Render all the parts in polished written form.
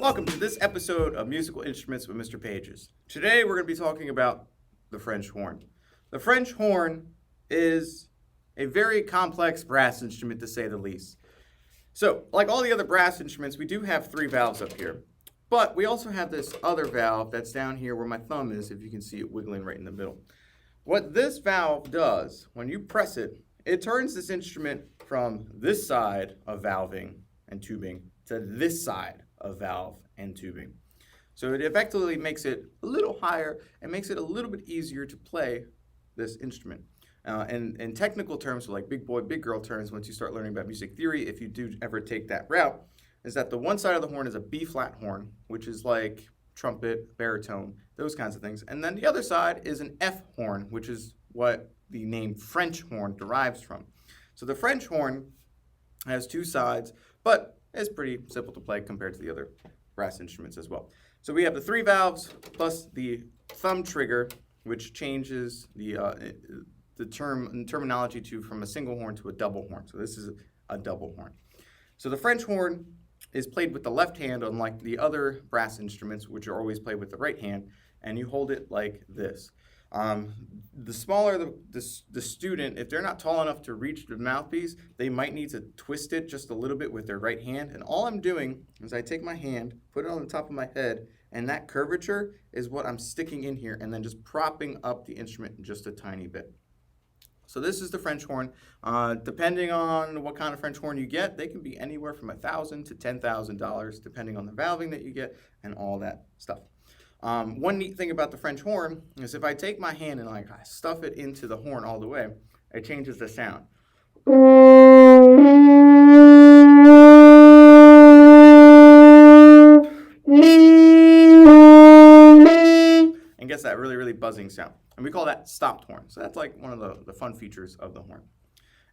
Welcome to this episode of Musical Instruments with Mr. Pages. Today we're going to be talking about the French horn. The French horn is a very complex brass instrument, to say the least. So, like all the other brass instruments, we do have three valves up here. But we also have this other valve that's down here where my thumb is, if you can see it wiggling right in the middle. What this valve does, when you press it, it turns this instrument from this side of valving and tubing to this side of valve and tubing. So it effectively makes it a little higher and makes it a little bit easier to play this instrument. And in technical terms, so like big boy, big girl terms, once you start learning about music theory, if you do ever take that route, is that the one side of the horn is a B-flat horn, which is like trumpet, baritone, those kinds of things. And then the other side is an F horn, which is what the name French horn derives from. So the French horn has two sides, but it's pretty simple to play compared to the other brass instruments as well. So we have the three valves plus the thumb trigger, which changes the terminology from a single horn to a double horn. So this is a double horn. So the French horn is played with the left hand, unlike the other brass instruments, which are always played with the right hand, and you hold it like this. The smaller the student, if they're not tall enough to reach the mouthpiece, they might need to twist it just a little bit with their right hand. And all I'm doing is I take my hand, put it on the top of my head, and that curvature is what I'm sticking in here and then just propping up the instrument just a tiny bit. So this is the French horn. Depending on what kind of French horn you get, they can be anywhere from $1,000 to $10,000, depending on the valving that you get and all that stuff. One neat thing about the French horn is if I take my hand and I stuff it into the horn all the way, it changes the sound. And gets that really, really buzzing sound. And we call that stopped horn. So that's like one of the fun features of the horn.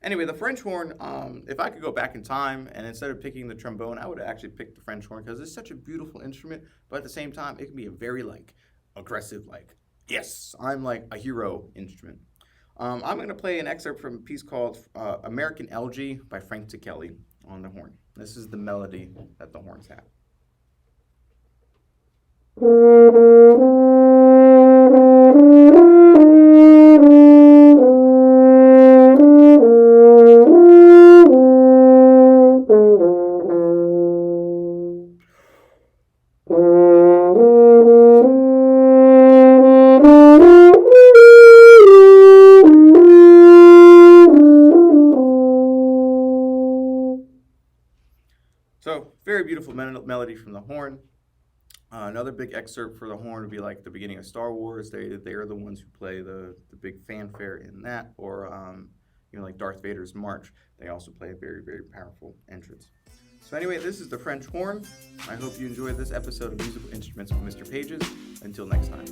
Anyway, the French horn, if I could go back in time and instead of picking the trombone, I would actually pick the French horn because it's such a beautiful instrument, but at the same time, it can be a very aggressive, yes, I'm like a hero instrument. I'm going to play an excerpt from a piece called American Elegy by Frank Ticheli on the horn. This is the melody that the horns have. So, very beautiful melody from the horn. Another big excerpt for the horn would be like the beginning of Star Wars. They are the ones who play the big fanfare in that, or like Darth Vader's march. They also play a very, very powerful entrance. So anyway, this is the French horn. I hope you enjoyed this episode of Musical Instruments with Mr. Pages. Until next time.